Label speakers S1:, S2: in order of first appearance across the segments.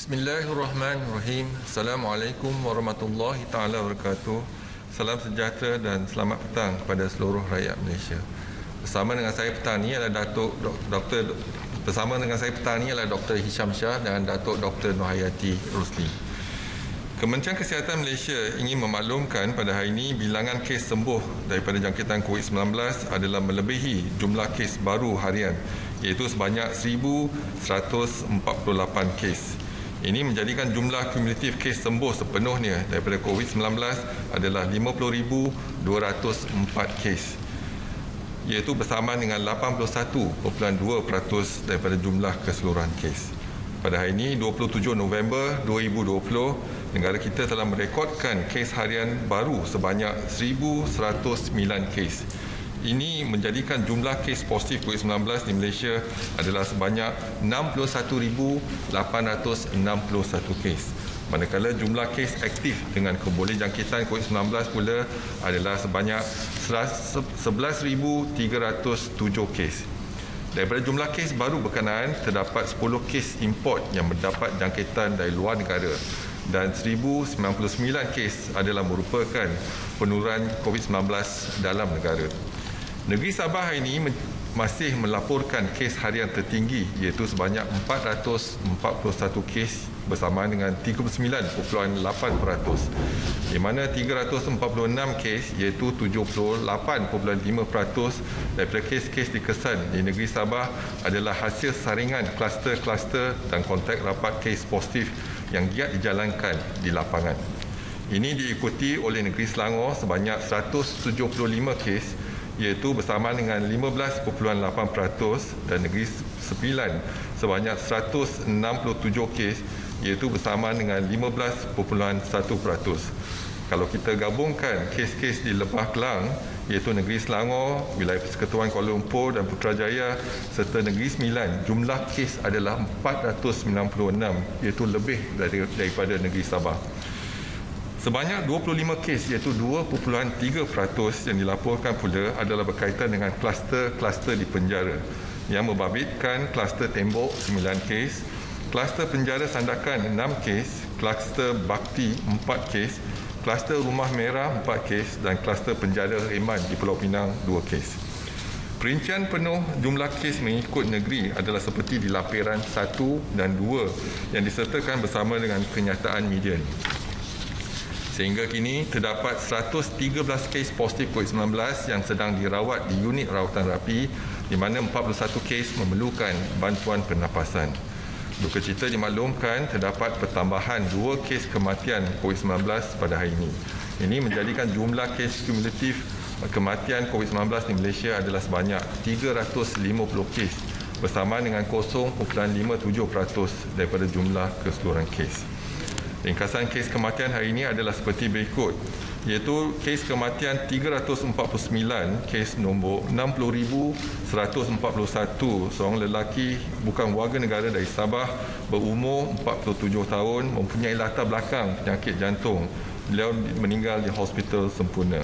S1: Bismillahirrahmanirrahim. Assalamualaikum warahmatullahi taala wabarakatuh. Salam sejahtera dan selamat petang kepada seluruh rakyat Malaysia. Bersama dengan saya petang ni adalah Dr. Hisham Shah dan Datuk Dr. Nohayati Rusli. Kementerian Kesihatan Malaysia ingin memaklumkan pada hari ini bilangan kes sembuh daripada jangkitan COVID-19 adalah melebihi jumlah kes baru harian, iaitu sebanyak 1,148 kes. Ini menjadikan jumlah kumulatif kes sembuh sepenuhnya daripada COVID-19 adalah 50,204 kes, iaitu bersamaan dengan 81.2% daripada jumlah keseluruhan kes. Pada hari ini, 27 November 2020, negara kita telah merekodkan kes harian baru sebanyak 1,109 kes. Ini menjadikan jumlah kes positif COVID-19 di Malaysia adalah sebanyak 61,861 kes. Manakala jumlah kes aktif dengan kebolehjangkitan COVID-19 pula adalah sebanyak 11,307 kes. Daripada jumlah kes baru berkenaan, terdapat 10 kes import yang mendapat jangkitan dari luar negara dan 1,099 kes adalah merupakan penurunan COVID-19 dalam negara. Negeri Sabah hari ini masih melaporkan kes harian tertinggi, iaitu sebanyak 441 kes bersamaan dengan 39.8%, di mana 346 kes iaitu 78.5% daripada kes-kes dikesan di negeri Sabah adalah hasil saringan kluster-kluster dan kontak rapat kes positif yang giat dijalankan di lapangan. Ini diikuti oleh negeri Selangor sebanyak 175 kes iaitu bersamaan dengan 15.8% dan negeri Sembilan sebanyak 167 kes iaitu bersamaan dengan 15.1%. Kalau kita gabungkan kes-kes di Lebah Kelang iaitu negeri Selangor, wilayah Persekutuan Kuala Lumpur dan Putrajaya serta negeri Sembilan, jumlah kes adalah 496 iaitu lebih daripada negeri Sabah. Sebanyak 25 kes iaitu 2.3% yang dilaporkan pula adalah berkaitan dengan kluster-kluster di penjara yang membabitkan kluster tembok 9 kes, kluster penjara Sandakan 6 kes, kluster Bakti 4 kes, kluster Rumah Merah 4 kes dan kluster penjara Reman di Pulau Pinang 2 kes. Perincian penuh jumlah kes mengikut negeri adalah seperti di laporan 1 dan 2 yang disertakan bersama dengan kenyataan media. Sehingga kini terdapat 113 kes positif COVID-19 yang sedang dirawat di unit rawatan rapi, di mana 41 kes memerlukan bantuan pernafasan. Duka cita dimaklumkan terdapat pertambahan 2 kes kematian COVID-19 pada hari ini. Ini menjadikan jumlah kes kumulatif kematian COVID-19 di Malaysia adalah sebanyak 350 kes bersamaan dengan 0.57% daripada jumlah keseluruhan kes. Ringkasan kes kematian hari ini adalah seperti berikut, iaitu kes kematian 349, kes nombor 60,141, seorang lelaki bukan warga negara dari Sabah, berumur 47 tahun, mempunyai latar belakang penyakit jantung. Beliau meninggal di Hospital Sempurna.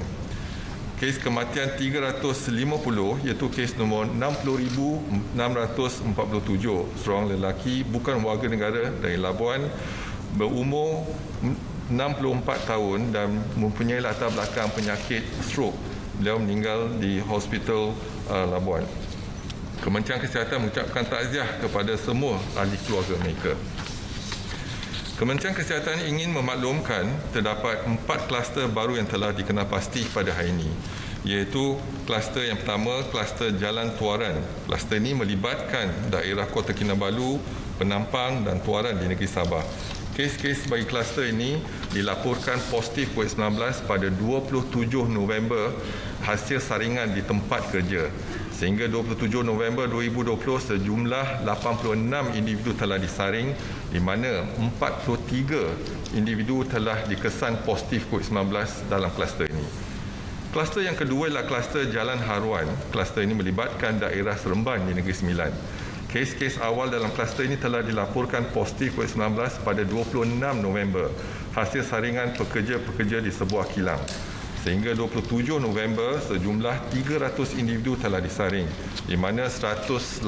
S1: Kes kematian 350 iaitu kes nombor 60,647, seorang lelaki bukan warga negara dari Labuan, berumur 64 tahun dan mempunyai latar belakang penyakit stroke. Beliau meninggal di Hospital Labuan. Kementerian Kesihatan mengucapkan takziah kepada semua ahli keluarga mereka. Kementerian Kesihatan ingin memaklumkan terdapat 4 kluster baru yang telah dikenal pasti pada hari ini, iaitu kluster yang pertama, kluster Jalan Tuaran. Kluster ini melibatkan daerah Kota Kinabalu, Penampang dan Tuaran di negeri Sabah. Kes-kes bagi kluster ini dilaporkan positif COVID-19 pada 27 November hasil saringan di tempat kerja. Sehingga 27 November 2020 sejumlah 86 individu telah disaring, di mana 43 individu telah dikesan positif COVID-19 dalam kluster ini. Kluster yang kedua adalah kluster Jalan Haruan. Kluster ini melibatkan daerah Seremban di Negeri Sembilan. Kes-kes awal dalam kluster ini telah dilaporkan positif COVID-19 pada 26 November hasil saringan pekerja-pekerja di sebuah kilang. Sehingga 27 November, sejumlah 300 individu telah disaring, di mana 118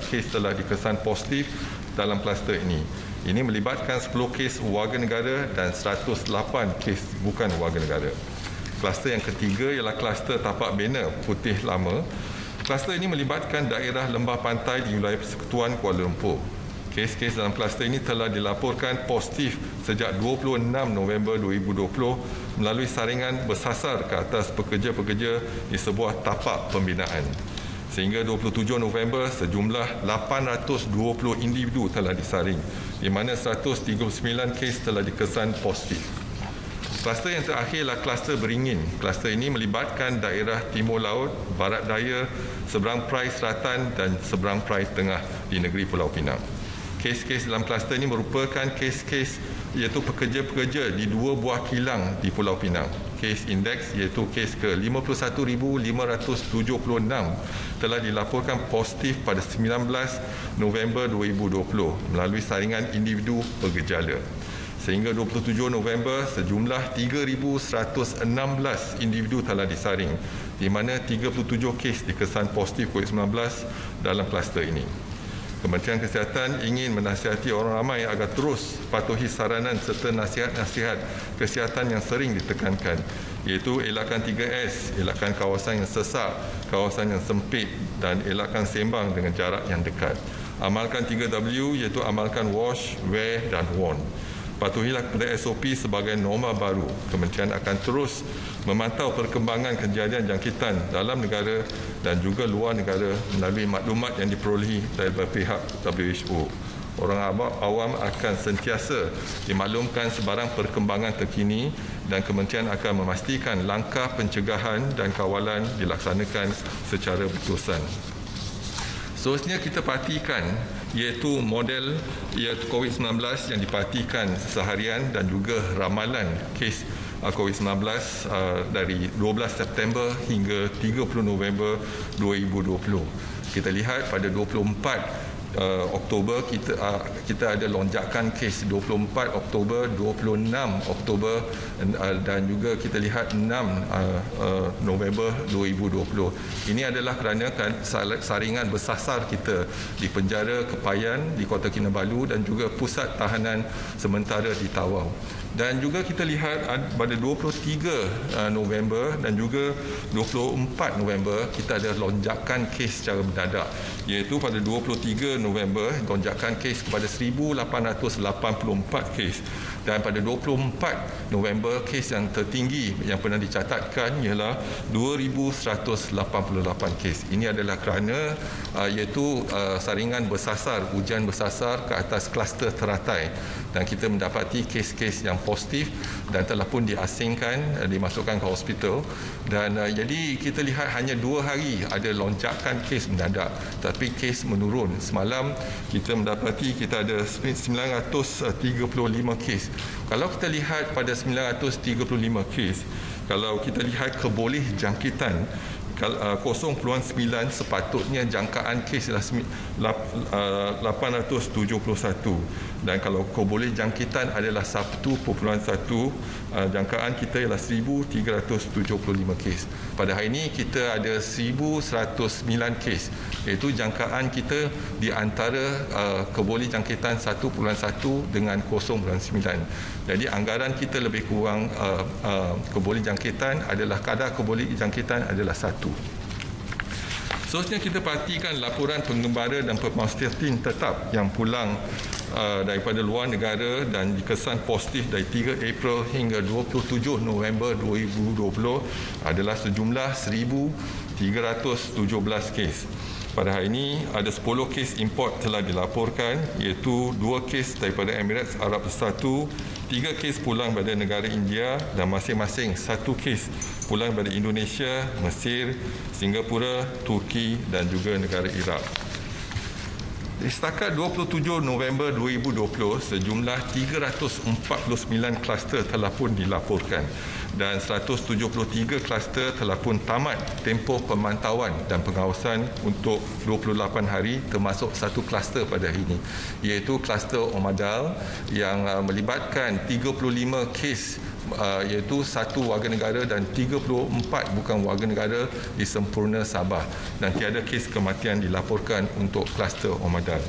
S1: kes telah dikesan positif dalam kluster ini. Ini melibatkan 10 kes warga negara dan 108 kes bukan warga negara. Kluster yang ketiga ialah kluster tapak bena Putih Lama. Kluster ini melibatkan daerah lembah pantai di wilayah Persekutuan Kuala Lumpur. Kes-kes dalam kluster ini telah dilaporkan positif sejak 26 November 2020 melalui saringan bersasar ke atas pekerja-pekerja di sebuah tapak pembinaan. Sehingga 27 November, sejumlah 820 individu telah disaring, di mana 139 kes telah dikesan positif. Kluster yang terakhir adalah kluster beringin. Kluster ini melibatkan daerah Timur Laut, Barat Daya, seberang Perai Selatan dan seberang Perai Tengah di negeri Pulau Pinang. Kes-kes dalam kluster ini merupakan kes-kes iaitu pekerja-pekerja di 2 buah kilang di Pulau Pinang. Kes indeks iaitu kes ke-51,576 telah dilaporkan positif pada 19 November 2020 melalui saringan individu bergejala. Sehingga 27 November, sejumlah 3,116 individu telah disaring, di mana 37 kes dikesan positif COVID-19 dalam kluster ini. Kementerian Kesihatan ingin menasihati orang ramai agar terus patuhi saranan serta nasihat-nasihat kesihatan yang sering ditekankan, iaitu elakkan 3S, elakkan kawasan yang sesak, kawasan yang sempit dan elakkan sembang dengan jarak yang dekat. Amalkan 3W, iaitu amalkan wash, wear dan warn. Patuhilah kepada SOP sebagai norma baru. Kementerian akan terus memantau perkembangan kejadian jangkitan dalam negara dan juga luar negara melalui maklumat yang diperolehi dari pihak WHO. Orang awam akan sentiasa dimaklumkan sebarang perkembangan terkini dan kementerian akan memastikan langkah pencegahan dan kawalan dilaksanakan secara berterusan. Seterusnya kita perhatikan iaitu model iaitu COVID-19 yang diperhatikan seharian dan juga ramalan kes COVID-19 dari 12 September hingga 30 November 2020. Kita lihat pada 24 Oktober kita ada lonjakan kes 24 Oktober, 26 Oktober dan juga kita lihat 6 November 2020. Ini adalah kerana saringan bersasar kita di penjara Kepayan di Kota Kinabalu dan juga pusat tahanan sementara di Tawau. Dan juga kita lihat pada 23 November dan juga 24 November kita ada lonjakan kes secara mendadak, iaitu pada 23 November lonjakan kes kepada 1,884 kes dan pada 24 November kes yang tertinggi yang pernah dicatatkan ialah 2,188 kes. Ini adalah kerana iaitu saringan bersasar, ujian bersasar ke atas kluster teratai dan kita mendapati kes-kes yang positif dan telah pun diasingkan, dimasukkan ke hospital dan jadi kita lihat hanya 2 hari ada lonjakan kes mendadak tapi kes menurun. Semalam kita mendapati kita ada 935 kes. Kalau kita lihat pada 935 kes, kalau kita lihat keboleh jangkitan 0.9 sepatutnya jangkaan kes adalah 871 dan kalau keboleh jangkitan adalah 1.1 jangkaan kita ialah 1,375 kes. Pada hari ini kita ada 1,109 kes, iaitu jangkaan kita di antara keboleh jangkitan 1.1 dengan 0.9. Jadi anggaran kita lebih kurang keboleh jangkitan adalah kadar keboleh jangkitan adalah 1. Seterusnya kita perhatikan laporan penggembara dan pemerhatian tetap yang pulang daripada luar negara dan dikesan positif dari 3 April hingga 27 November 2020 adalah sejumlah 1,317 kes. Pada hari ini ada 10 kes import telah dilaporkan, iaitu 2 kes daripada Emirates Arab Bersatu, 3 kes pulang dari negara India dan masing-masing 1 kes pulang dari Indonesia, Mesir, Singapura, Turki dan juga negara Iraq. Setakat 27 November 2020, sejumlah 349 kluster telah pun dilaporkan dan 173 kluster telah pun tamat tempoh pemantauan dan pengawasan untuk 28 hari, termasuk 1 kluster pada hari ini, iaitu kluster Omadal yang melibatkan 35 kes, iaitu 1 warga negara dan 34 bukan warga negara di Sempurna Sabah dan tiada kes kematian dilaporkan untuk kluster Omadal.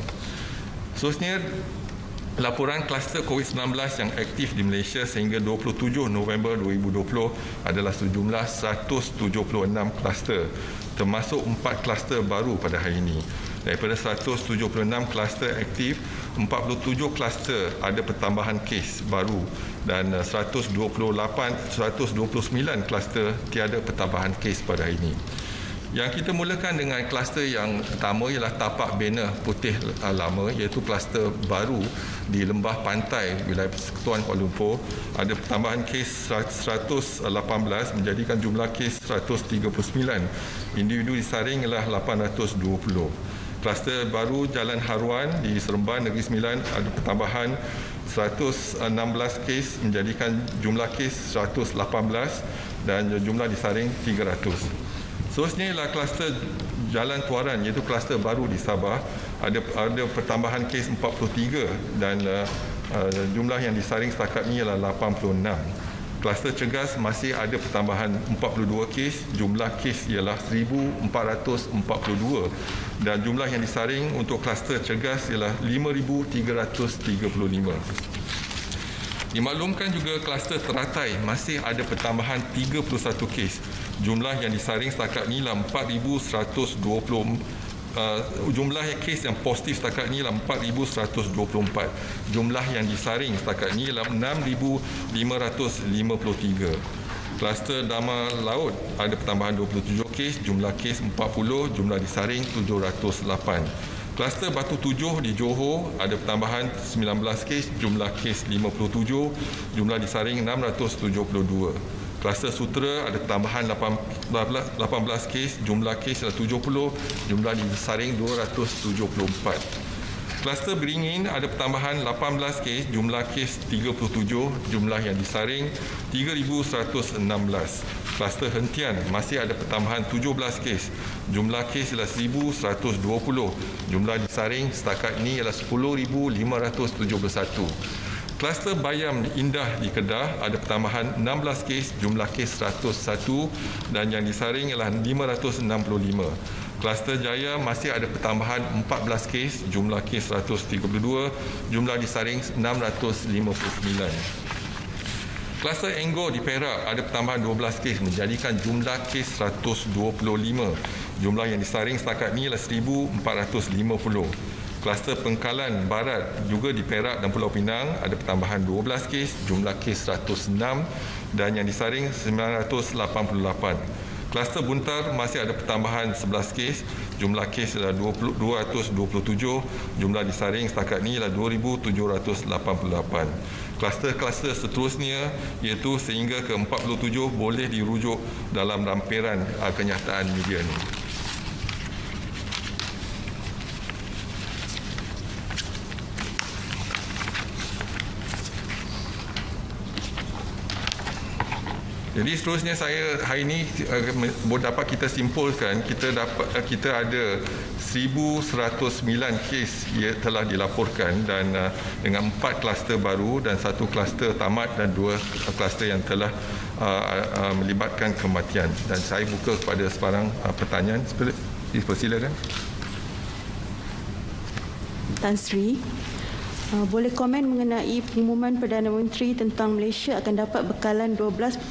S1: Seterusnya Laporan kluster COVID-19 yang aktif di Malaysia sehingga 27 November 2020 adalah sejumlah 176 kluster, termasuk 4 kluster baru pada hari ini. Daripada 176 kluster aktif, 47 kluster ada pertambahan kes baru dan 129 kluster tiada pertambahan kes pada hari ini. Yang kita mulakan dengan kluster yang pertama ialah tapak banner putih lama, iaitu kluster baru di lembah pantai wilayah Persekutuan Kuala Lumpur. Ada pertambahan kes 118 menjadikan jumlah kes 139. Individu disaring ialah 820. Kluster baru Jalan Haruan di Seremban Negeri Sembilan ada pertambahan 116 kes menjadikan jumlah kes 118 dan jumlah disaring 300. Seterusnya ialah kluster Jalan Tuaran, iaitu kluster baru di Sabah. Ada pertambahan kes 43 dan jumlah yang disaring setakat ini ialah 86. Kluster Cegas masih ada pertambahan 42 kes, jumlah kes ialah 1,442 dan jumlah yang disaring untuk kluster Cegas ialah 5,335. Dimaklumkan juga kluster Teratai masih ada pertambahan 31 kes. Jumlah yang disaring setakat ini ialah 4,120. Jumlah kes yang positif setakat ini ialah 4,124. Jumlah yang disaring setakat ini ialah 6,553. Kluster Dama Laut ada pertambahan 27 kes, jumlah kes 40, jumlah disaring 708. Kluster Batu Tujuh di Johor ada pertambahan 19 kes, jumlah kes 57, jumlah disaring 672. Kluster Sutera ada tambahan 18 kes, jumlah kes adalah 70, jumlah disaring 274. Kluster Beringin ada pertambahan 18 kes, jumlah kes 37, jumlah yang disaring 3,116. Kluster Hentian masih ada pertambahan 17 kes, jumlah kes adalah 1,120, jumlah disaring setakat ini ialah 10,571. Kluster Bayam Indah di Kedah ada pertambahan 16 kes, jumlah kes 101 dan yang disaring ialah 565. Kluster Jaya masih ada pertambahan 14 kes, jumlah kes 132, jumlah disaring 659. Kluster Enggor di Perak ada pertambahan 12 kes menjadikan jumlah kes 125. Jumlah yang disaring setakat ini ialah 1,450. Kluster Pengkalan Barat juga di Perak dan Pulau Pinang ada pertambahan 12 kes, jumlah kes 106 dan yang disaring 988. Kluster Buntar masih ada pertambahan 11 kes, jumlah kes adalah 227, jumlah disaring setakat ini ialah 2,788. Kluster-kluster seterusnya iaitu sehingga ke 47 boleh dirujuk dalam lampiran kenyataan media ini. Jadi seterusnya saya hari ini dapat kita simpulkan kita ada 1,109 kes yang telah dilaporkan dan dengan 4 kluster baru dan 1 kluster tamat dan 2 kluster yang telah melibatkan kematian. Dan saya buka kepada sebarang pertanyaan. Dipersilakan.
S2: Tan Sri, boleh komen mengenai pengumuman Perdana Menteri tentang Malaysia akan dapat bekalan 12.8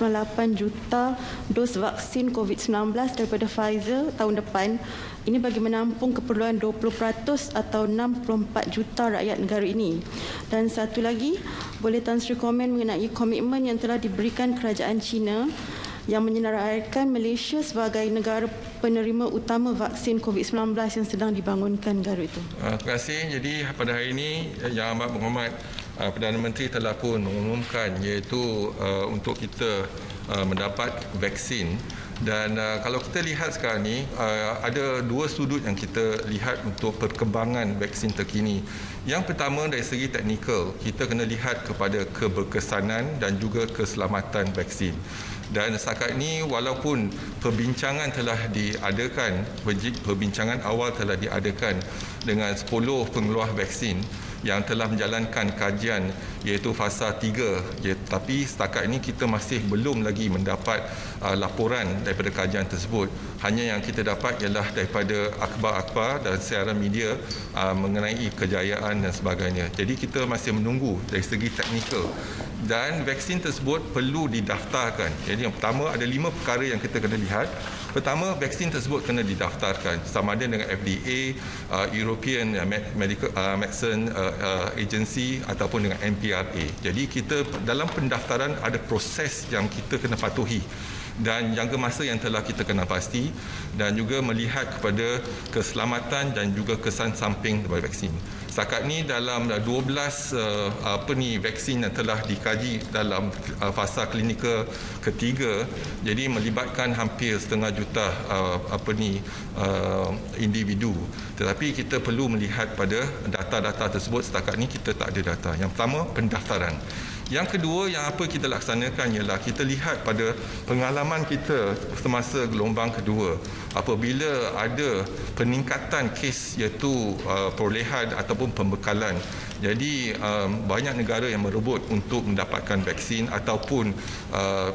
S2: juta dos vaksin COVID-19 daripada Pfizer tahun depan. Ini bagi menampung keperluan 20% atau 64 juta rakyat negara ini. Dan satu lagi, boleh Tan Sri komen mengenai komitmen yang telah diberikan kerajaan China yang menyenaraikan Malaysia sebagai negara penerima utama vaksin COVID-19 yang sedang dibangunkan negara itu.
S1: Terima kasih. Jadi pada hari ini Yang Amat Berhormat Perdana Menteri telah pun mengumumkan iaitu untuk kita mendapat vaksin. Dan kalau kita lihat sekarang ni ada 2 sudut yang kita lihat untuk perkembangan vaksin terkini. Yang pertama dari segi teknikal, kita kena lihat kepada keberkesanan dan juga keselamatan vaksin. Dan setakat ini walaupun perbincangan telah diadakan, perbincangan awal telah diadakan dengan 10 pengeluar vaksin yang telah menjalankan kajian iaitu fasa 3, tapi setakat ini kita masih belum lagi mendapat laporan daripada kajian tersebut. Hanya yang kita dapat ialah daripada akhbar-akhbar dan siaran media mengenai kejayaan dan sebagainya. Jadi kita masih menunggu dari segi teknikal. Dan vaksin tersebut perlu didaftarkan. Jadi yang pertama ada 5 perkara yang kita kena lihat. Pertama, vaksin tersebut kena didaftarkan sama ada dengan FDA, European Medical Medicine Agency ataupun dengan MPRA. Jadi kita dalam pendaftaran ada proses yang kita kena patuhi dan jangka masa yang telah kita kenal pasti dan juga melihat kepada keselamatan dan juga kesan samping daripada vaksin. Setakat ni dalam 12 vaksin yang telah dikaji dalam fasa klinikal ketiga, jadi melibatkan hampir 500,000 individu. Tetapi kita perlu melihat pada data-data tersebut. Setakat ni kita tak ada data. Yang pertama, pendaftaran. Yang kedua, yang apa kita laksanakan ialah kita lihat pada pengalaman kita semasa gelombang kedua. Apabila ada peningkatan kes iaitu perolehan ataupun pembekalan. Jadi banyak negara yang merebut untuk mendapatkan vaksin ataupun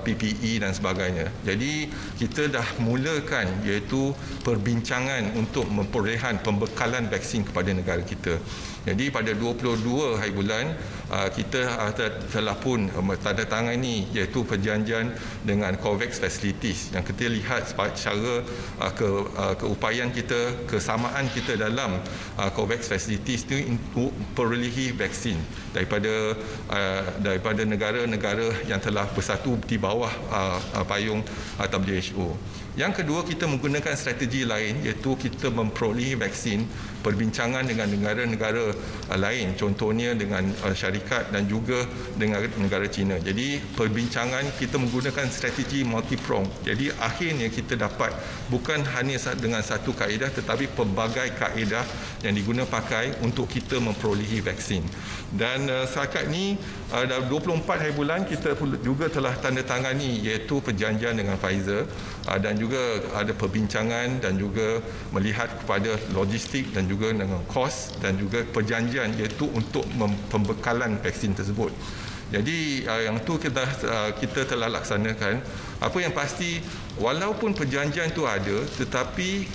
S1: PPE dan sebagainya. Jadi kita dah mulakan iaitu perbincangan untuk memperolehan pembekalan vaksin kepada negara kita. Jadi pada 22 hari bulan kita telah pun tandatangani iaitu perjanjian dengan COVAX Facilities yang kita lihat secara keupayaan kita, kesamaan kita dalam COVAX Facilities itu untuk perolehi vaksin daripada negara-negara yang telah bersatu di bawah payung WHO. Yang kedua, kita menggunakan strategi lain iaitu kita memperolehi vaksin perbincangan dengan negara-negara lain, contohnya dengan syarikat dan juga dengan negara China. Jadi perbincangan kita menggunakan strategi multi-prong. Jadi akhirnya kita dapat bukan hanya dengan satu kaedah tetapi pelbagai kaedah yang diguna pakai untuk kita memperolehi vaksin. Dan setakat ni dalam 24 hari bulan kita juga telah tandatangani iaitu perjanjian dengan Pfizer dan juga ada perbincangan dan juga melihat kepada logistik dan juga dengan kos dan juga perjanjian iaitu untuk pembekalan vaksin tersebut. Jadi yang tu kita telah laksanakan. Apa yang pasti, walaupun perjanjian itu ada, tetapi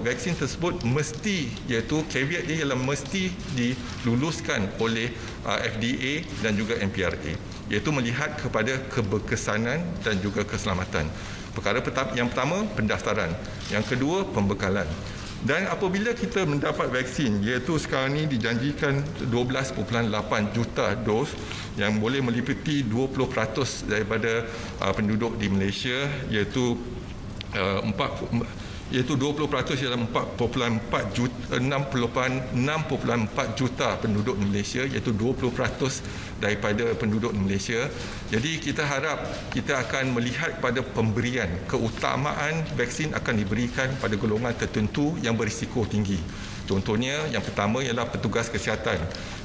S1: vaksin tersebut mesti, iaitu caveat dia ialah mesti diluluskan oleh FDA dan juga MPRA, iaitu melihat kepada keberkesanan dan juga keselamatan. Perkara yang pertama, pendaftaran. Yang kedua, pembekalan. Dan apabila kita mendapat vaksin, iaitu sekarang ini dijanjikan 12.8 juta dos yang boleh meliputi 20% daripada penduduk di Malaysia, iaitu 20% ialah 4.4 juta penduduk di Malaysia, iaitu 20% daripada penduduk di Malaysia. Jadi kita harap kita akan melihat pada pemberian, keutamaan vaksin akan diberikan pada golongan tertentu yang berisiko tinggi. Contohnya yang pertama ialah petugas kesihatan,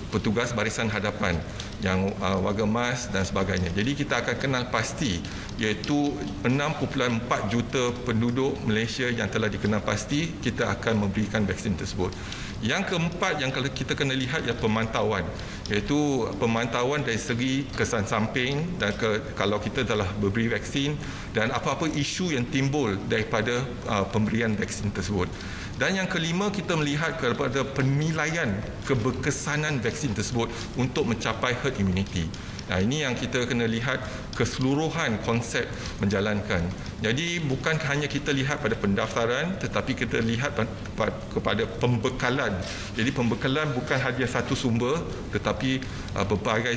S1: petugas barisan hadapan yang warga emas dan sebagainya. Jadi kita akan kenal pasti iaitu 6.4 juta penduduk Malaysia yang telah dikenal pasti kita akan memberikan vaksin tersebut. Yang keempat yang kalau kita kena lihat ialah pemantauan, iaitu pemantauan dari segi kesan samping dan kalau kita telah beri vaksin dan apa-apa isu yang timbul daripada pemberian vaksin tersebut. Dan yang kelima, kita melihat kepada penilaian keberkesanan vaksin tersebut untuk mencapai herd immunity. Nah, ini yang kita kena lihat keseluruhan konsep menjalankan. Jadi bukan hanya kita lihat pada pendaftaran tetapi kita lihat kepada pembekalan. Jadi pembekalan bukan hanya satu sumber tetapi pelbagai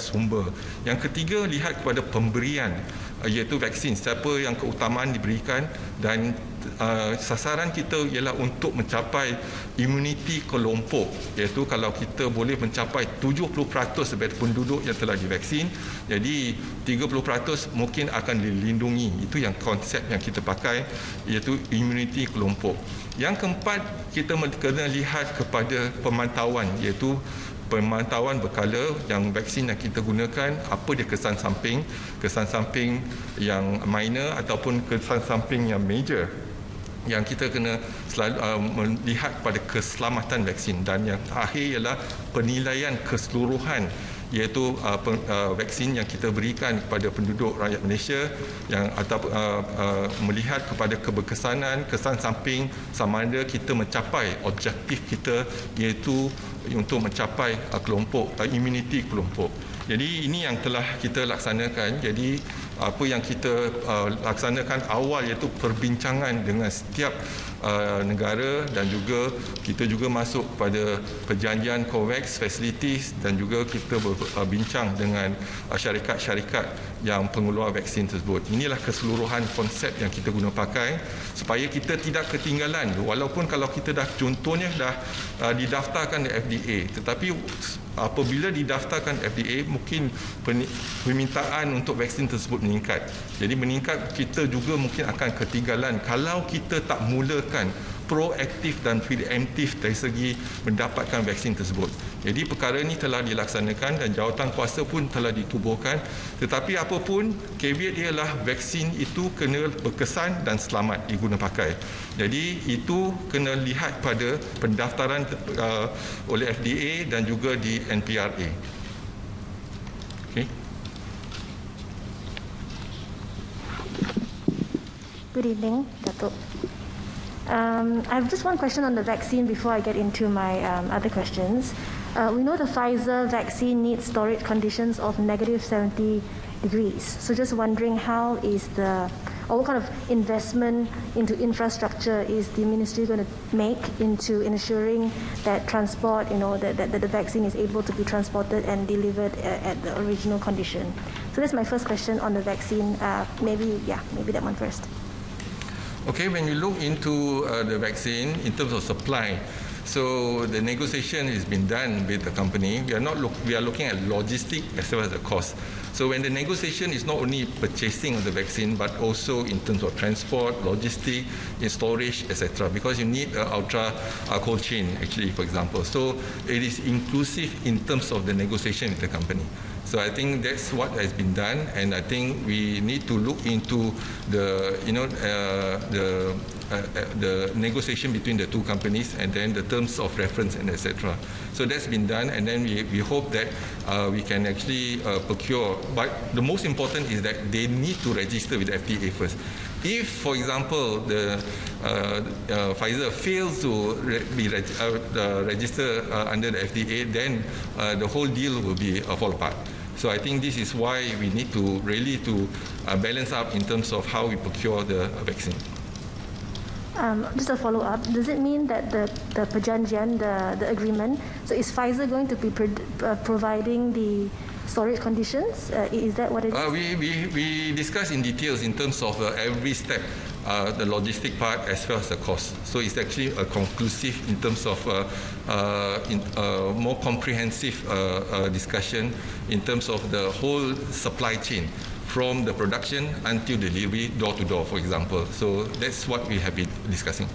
S1: sumber. Yang ketiga, lihat kepada pemberian iaitu vaksin, siapa yang keutamaan diberikan dan sasaran kita ialah untuk mencapai imuniti kelompok, iaitu kalau kita boleh mencapai 70% daripada penduduk yang telah divaksin, jadi 30% mungkin akan dilindungi. Itu yang konsep yang kita pakai, iaitu imuniti kelompok. Yang keempat, kita kena lihat kepada pemantauan, iaitu pemantauan berkala yang vaksin yang kita gunakan, apa dia kesan samping yang minor ataupun kesan samping yang major. Yang kita kena selalu melihat pada keselamatan vaksin. Dan yang terakhir ialah penilaian keseluruhan iaitu vaksin yang kita berikan kepada penduduk rakyat Malaysia yang atau melihat kepada keberkesanan, kesan samping sama ada kita mencapai objektif kita iaitu untuk mencapai kelompok immunity kelompok. Jadi ini yang telah kita laksanakan. Jadi apa yang kita laksanakan awal iaitu perbincangan dengan setiap negara dan juga kita juga masuk pada perjanjian COVAX facilities dan juga kita berbincang dengan syarikat-syarikat yang pengeluar vaksin tersebut. Inilah keseluruhan konsep yang kita guna pakai supaya kita tidak ketinggalan walaupun kalau kita dah contohnya dah didaftarkan di FDA, tetapi apabila didaftarkan FDA mungkin permintaan untuk vaksin tersebut meningkat. Jadi meningkat kita juga mungkin akan ketinggalan kalau kita tak mulakan proaktif dan preemptif dari segi mendapatkan vaksin tersebut. Jadi perkara ini telah dilaksanakan dan jawatan kuasa pun telah ditubuhkan. Tetapi apapun, caveat ialah vaksin itu kena berkesan dan selamat diguna pakai. Jadi itu kena lihat pada pendaftaran oleh FDA dan juga di NPRA. Okay.
S3: Good evening, Datuk. I have just one question on the vaccine before I get into my other questions. We know the Pfizer vaccine needs storage conditions of -70 degrees. So just wondering how is or what kind of investment into infrastructure is the ministry going to make into ensuring that transport, that the vaccine is able to be transported and delivered at the original condition. So that's my first question on the vaccine. Maybe that one first.
S1: Okay, when you look into the vaccine in terms of supply, so the negotiation has been done with the company. We are looking at logistic as well as the cost. So when the negotiation is not only purchasing of the vaccine, but also in terms of transport, logistic, in storage, etc. Because you need ultra cold chain, actually, for example. So it is inclusive in terms of the negotiation with the company. So I think that's what has been done, and I think we need to look into the the negotiation between the two companies and then the terms of reference and etc. So that's been done, and then we hope that we can actually procure. But the most important is that they need to register with the FDA first. If, for example, the Pfizer fails to be registered under the FDA, then the whole deal will be fall apart. So I think this is why we need to really balance up in terms of how we procure the vaccine.
S3: Just a follow-up. Does it mean that the perjanjian, the agreement, so is Pfizer going to be providing the storage conditions? Is that what it is?
S1: We discuss in details in terms of every step, the logistic part as well as the cost. So it's actually a conclusive in terms of more comprehensive discussion in terms of the whole supply chain, from the production until delivery, door to door, for example. So that's what we have been discussing.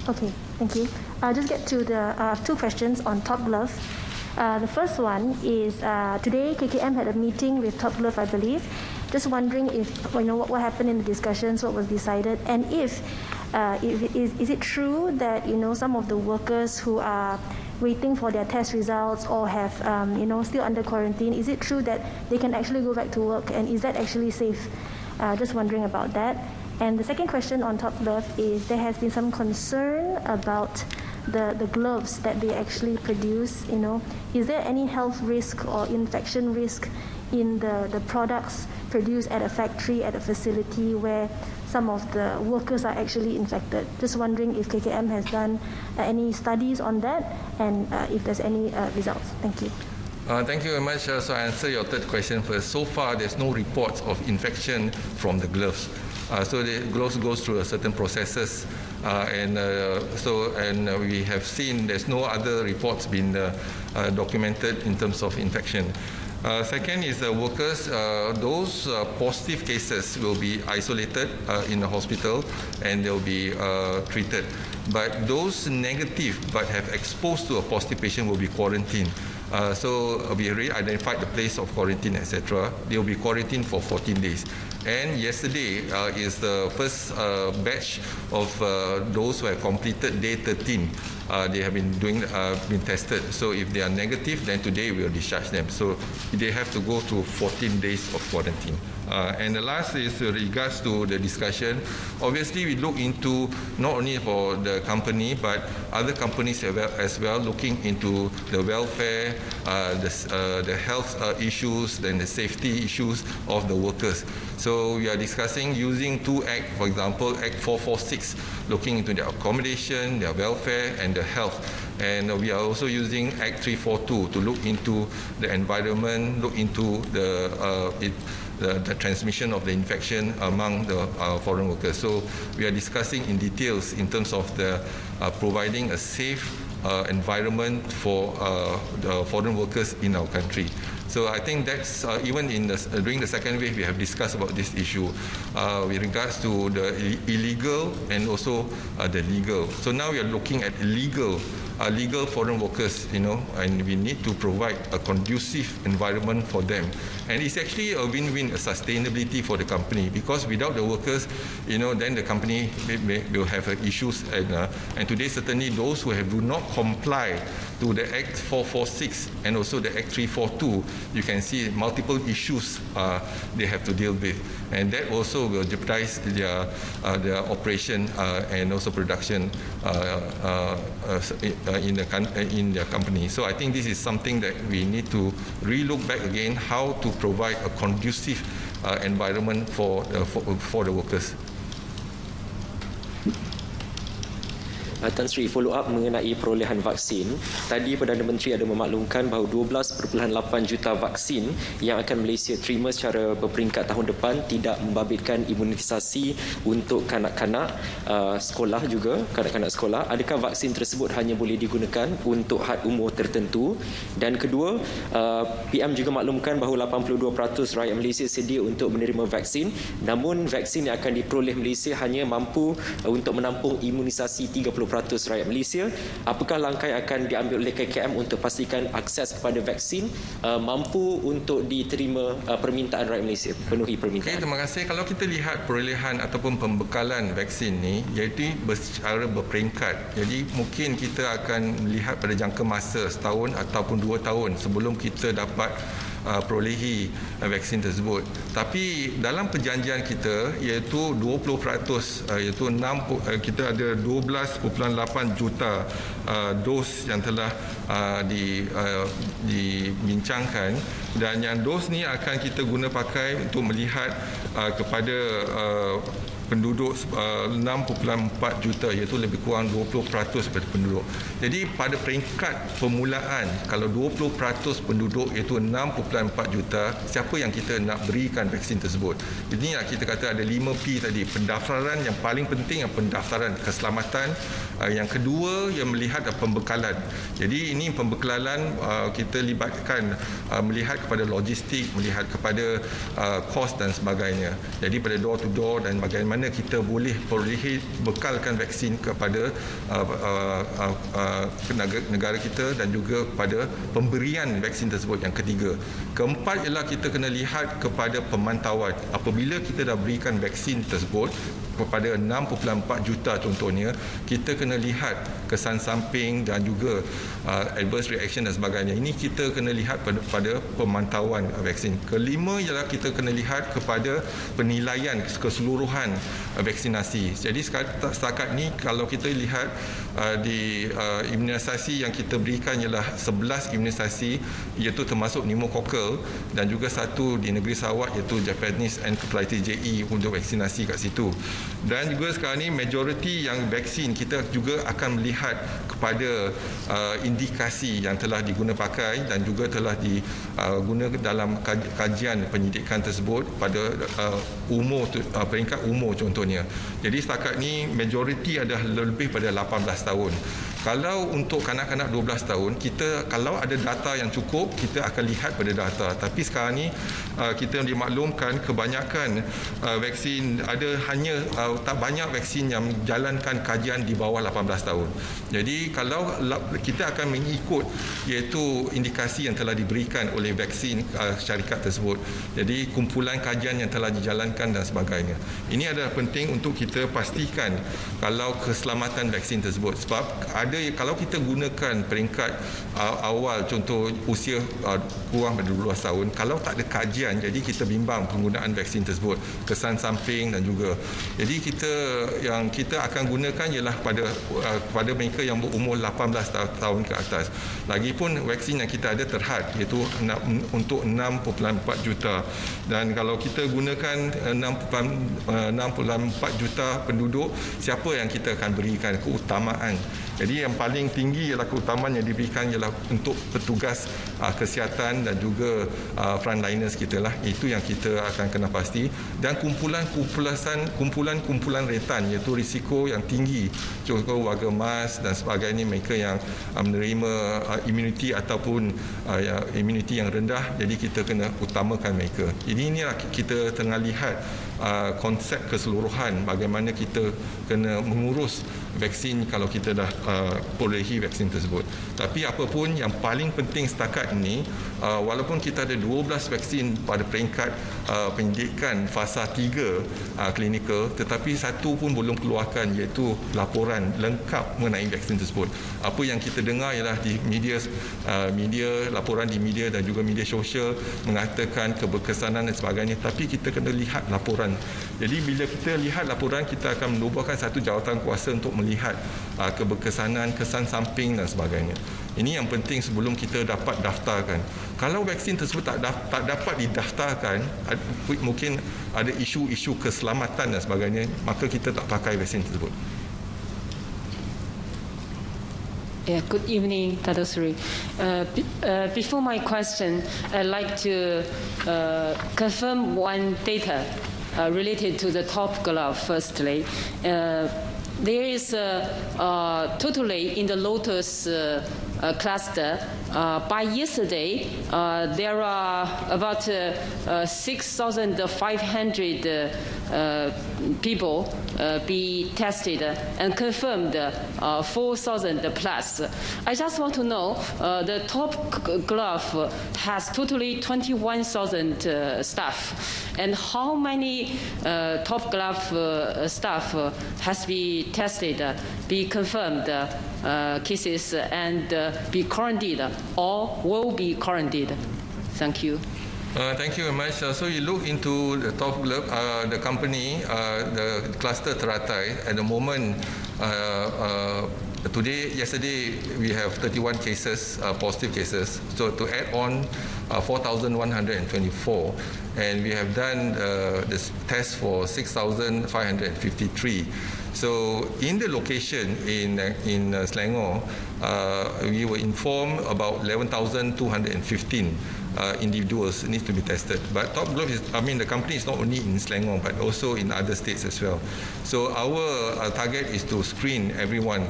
S3: Okay, thank you. I'll just get to the two questions on Top Glove. The first one is today KKM had a meeting with Top Glove, I believe. Just wondering if what happened in the discussions, what was decided, and is it true that some of the workers who are waiting for their test results or have still under quarantine, is it true that they can actually go back to work, and is that actually safe? Just wondering about that. And the second question on Top Glove is there has been some concern about the gloves that they actually produce. Is there any health risk or infection risk in the products produced at a factory, at a facility where some of the workers are actually infected? Just wondering if KKM has done any studies on that and if there's any results. Thank you.
S1: Thank you very much. So I answer your third question first. So far, there's no reports of infection from the gloves. So the gloves goes through a certain processes, and we have seen there's no other reports been documented in terms of infection. Second is the workers. Those positive cases will be isolated in the hospital and they'll be treated. But those negative but have exposed to a positive patient will be quarantined. So we already identified the place of quarantine, etc. They will be quarantined for 14 days. And yesterday is the first batch of those who have completed day 13. They have been been tested. So if they are negative, then today we will discharge them. So they have to go through 14 days of quarantine. And the last is regards to the discussion. Obviously, we look into not only for the company but other companies as well, looking into the welfare, the health issues, then the safety issues of the workers. So we are discussing using two acts, for example, Act 446, looking into their accommodation, their welfare, and the health. And we are also using Act 342 to look into the environment, look into the transmission of the infection among the foreign workers. So we are discussing in details in terms of the providing a safe environment for the foreign workers in our country. So I think that's even during the second wave we have discussed about this issue with regards to the illegal and also the legal. So now we are looking at legal foreign workers, and we need to provide a conducive environment for them. And it's actually a win-win, a sustainability for the company, because without the workers, then the company will have issues. And today, certainly those who do not comply to the Act 446 and also the Act 342, you can see multiple issues they have to deal with. And that also will jeopardize their operation and also production in their company. So I think this is something that we need to re-look back again, how to provide a conducive environment for the workers.
S4: Tan Sri, follow up mengenai perolehan vaksin. Tadi Perdana Menteri ada memaklumkan bahawa 12.8 juta vaksin yang akan Malaysia terima secara berperingkat tahun depan tidak membabitkan imunisasi untuk kanak-kanak sekolah juga, kanak-kanak sekolah. Adakah vaksin tersebut hanya boleh digunakan untuk had umur tertentu? Dan kedua, PM juga maklumkan bahawa 82% rakyat Malaysia sedia untuk menerima vaksin, namun vaksin yang akan diperoleh Malaysia hanya mampu untuk menampung imunisasi 30% rakyat Malaysia. Apakah langkah yang akan diambil oleh KKM untuk pastikan akses kepada vaksin mampu untuk diterima permintaan rakyat Malaysia, penuhi permintaan?
S1: Terima kasih. Kalau kita lihat perolehan ataupun pembekalan vaksin ni, iaitu secara berperingkat. Jadi mungkin kita akan melihat pada jangka masa setahun ataupun 2 tahun sebelum kita dapat perolehi vaksin tersebut. Tapi dalam perjanjian kita iaitu 20%, iaitu kita ada 12.8 juta dos yang telah dibincangkan, dan yang dos ni akan kita guna pakai untuk melihat kepada penduduk 6.4 juta, iaitu lebih kurang 20% daripada penduduk. Jadi pada peringkat permulaan, kalau 20% penduduk iaitu 6.4 juta, siapa yang kita nak berikan vaksin tersebut? Ini yang kita kata ada 5P tadi. Pendaftaran yang paling penting, yang pendaftaran keselamatan. Yang kedua yang melihat pembekalan. Jadi ini pembekalan kita libatkan melihat kepada logistik, melihat kepada kos dan sebagainya. Jadi pada door to door dan bagaimana kita boleh bekalkan vaksin kepada negara kita dan juga pada pemberian vaksin tersebut. Yang ketiga. Keempat ialah kita kena lihat kepada pemantauan. Apabila kita dah berikan vaksin tersebut kepada 6.4 juta contohnya, kita kena lihat kesan samping dan juga adverse reaction dan sebagainya. Ini kita kena lihat pada pemantauan vaksin. Kelima ialah kita kena lihat kepada penilaian keseluruhan vaksinasi. Jadi setakat ni kalau kita lihat di imunisasi yang kita berikan ialah 11 imunisasi, iaitu termasuk pneumococcal dan juga satu di negeri Sarawak iaitu Japanese Encephalitis JE untuk vaksinasi kat situ. Dan juga sekarang ni majoriti yang vaksin kita juga akan melihat kepada indikasi yang telah diguna pakai dan juga telah diguna dalam kajian penyidikan tersebut pada peringkat umur contohnya. Jadi setakat ni majoriti adalah lebih pada 18 tahun. Kalau untuk kanak-kanak 12 tahun, kita kalau ada data yang cukup, kita akan lihat pada data. Tapi sekarang ni kita dimaklumkan kebanyakan vaksin hanya tak banyak vaksin yang menjalankan kajian di bawah 18 tahun. Jadi kalau kita akan mengikut iaitu indikasi yang telah diberikan oleh vaksin syarikat tersebut. Jadi kumpulan kajian yang telah dijalankan dan sebagainya. Ini adalah penting untuk kita pastikan kalau keselamatan vaksin tersebut. Sebab kalau kita gunakan peringkat awal, contoh usia kurang daripada 12 tahun, kalau tak ada kajian, jadi kita bimbang penggunaan vaksin tersebut, kesan samping dan juga. Jadi kita akan gunakan ialah pada mereka yang berumur 18 tahun ke atas. Lagipun vaksin yang kita ada terhad iaitu untuk 6.4 juta. Dan kalau kita gunakan 6.4 juta penduduk, siapa yang kita akan berikan keutamaan? Jadi yang paling tinggi ialah keutamaan yang diberikan ialah untuk petugas kesihatan dan juga frontliners kita lah. Itu yang kita akan kena pasti. Dan kumpulan rentan iaitu risiko yang tinggi, contoh warga emas dan sebagainya, mereka yang menerima imuniti ataupun imuniti yang rendah, jadi kita kena utamakan mereka. Jadi inilah kita tengah lihat konsep keseluruhan bagaimana kita kena mengurus vaksin kalau kita dah perolehi vaksin tersebut. Tapi apapun yang paling penting setakat ini, walaupun kita ada 12 vaksin pada peringkat penyidikan fasa 3 klinikal, tetapi satu pun belum keluarkan iaitu laporan lengkap mengenai vaksin tersebut. Apa yang kita dengar ialah di media, laporan di media dan juga media sosial mengatakan keberkesanan dan sebagainya, tapi kita kena lihat laporan. Jadi bila kita lihat laporan, kita akan menubuhkan satu jawatan kuasa untuk melihat keberkesanan, kesan samping dan sebagainya. Ini yang penting sebelum kita dapat daftarkan. Kalau vaksin tersebut tak dapat didaftarkan, mungkin ada isu-isu keselamatan dan sebagainya, maka kita tak pakai vaksin tersebut.
S5: Yeah, good evening, Dato' Sri. Before my question, I'd like to confirm one data related to the top glove. Firstly, there is totally in the Lotus cluster. By yesterday, there are about 6,500 people be tested and confirmed 4,000 plus. I just want to know, the top glove has totally 21,000 staff, and how many top glove staff has been tested, be confirmed cases and be quarantined or will be quarantined? Thank you.
S1: Thank you very much. So you look into the top glove, the company, the cluster Teratai. At the moment, yesterday we have 31 cases, positive cases. So to add on 4,124, and we have done this test for 6,553. So in the location in Selangor, we were informed about 11,215 individuals need to be tested. But Top Glove the company is not only in Selangor but also in other states as well. So our target is to screen everyone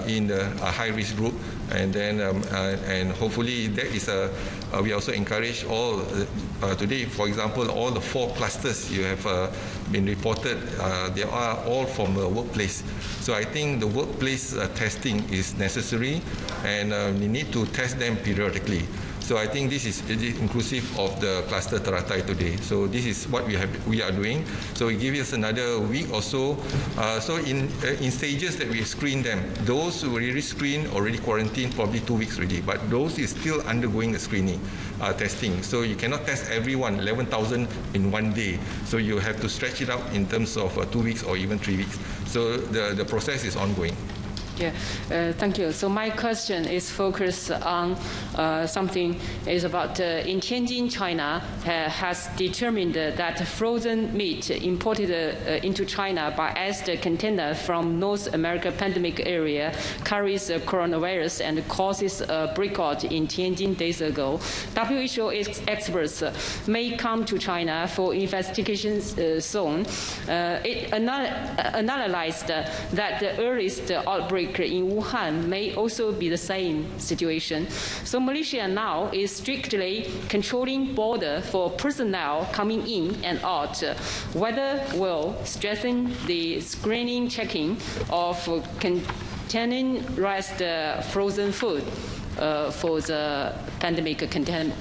S1: in the high risk group, and then and hopefully that is we also encourage all today, for example, all the 4 clusters you have been reported, they are all from the workplace. So I think the workplace testing is necessary, and we need to test them periodically. So I think this is inclusive of the cluster Teratai today. So this is what we are doing. So we give us another week or so. So in stages that we screen them, those who already screened, already quarantined, probably 2 weeks already. But those is still undergoing the screening, testing. So you cannot test everyone, 11,000 in one day. So you have to stretch it out in terms of 2 weeks or even 3 weeks. So the process is ongoing.
S5: Yeah, thank you. So my question is focused on something is about in Tianjin, China has determined that frozen meat imported into China by iced container from North America pandemic area carries coronavirus and causes a breakout in Tianjin days ago. WHO experts may come to China for investigations soon. It analyzed that the earliest outbreak outbreak in Wuhan may also be the same situation. So Malaysia now is strictly controlling border for personnel coming in and out. Whether will strengthen the screening checking of containerized frozen food for the pandemic containment.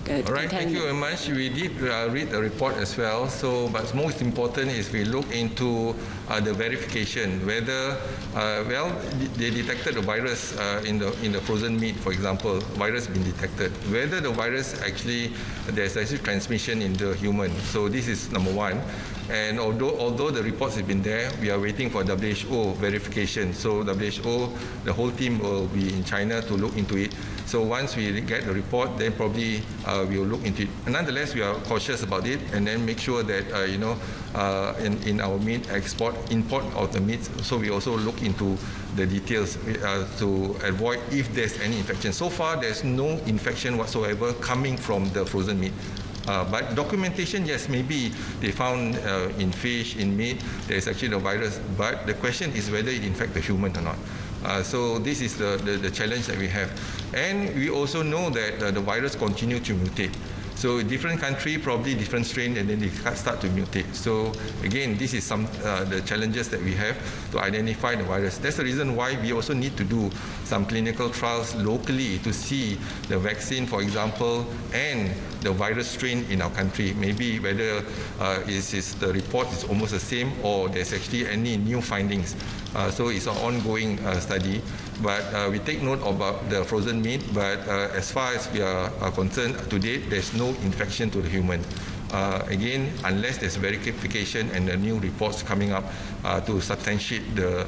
S1: All right, thank you very much. We did read the report as well. So, but most important is we look into the verification whether, they detected the virus in the frozen meat, for example, virus been detected. Whether the virus there's actually transmission in the human. So this is number one. And although the reports have been there, we are waiting for WHO verification. So WHO, the whole team will be in China to look into it. So once we get the report, then probably we will look into it. Nonetheless, we are cautious about it, and then make sure that in our meat import of the meat. So we also look into the details to avoid if there's any infection. So far, there's no infection whatsoever coming from the frozen meat. But documentation, yes, maybe they found in fish, in meat, there's actually the virus. But the question is whether it infects the human or not. So this is the challenge that we have. And we also know that the virus continues to mutate. So different country, probably different strain, and then they start to mutate. So again, this is some the challenges that we have to identify the virus. That's the reason why we also need to do some clinical trials locally to see the vaccine, for example, and the virus strain in our country. Maybe whether the report is almost the same or there's actually any new findings. So it's an ongoing study. But we take note about the frozen meat, but as far as we are concerned, to date, there's no infection to the human. Again, unless there's verification and the new reports coming up to substantiate the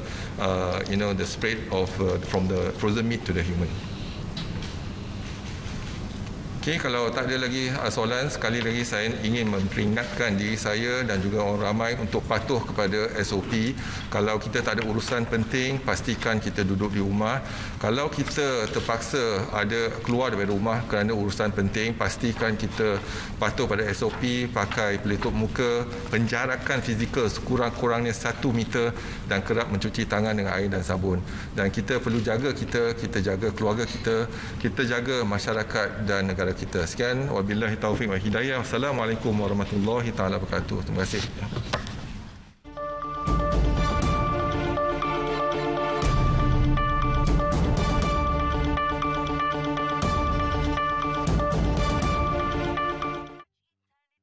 S1: spread of from the frozen meat to the human. Okey, kalau tak ada lagi soalan, sekali lagi saya ingin memperingatkan diri saya dan juga orang ramai untuk patuh kepada SOP. Kalau kita tak ada urusan penting, pastikan kita duduk di rumah. Kalau kita terpaksa ada keluar dari rumah kerana urusan penting, pastikan kita patuh pada SOP, pakai pelitup muka, penjarakan fizikal sekurang-kurangnya 1 meter dan kerap mencuci tangan dengan air dan sabun. Dan kita perlu jaga kita jaga keluarga kita jaga masyarakat dan negara kita. Sekian, wabillahi taufiq wa hidayah. Wassalamualaikum warahmatullahi taala wabarakatuh. Terima kasih.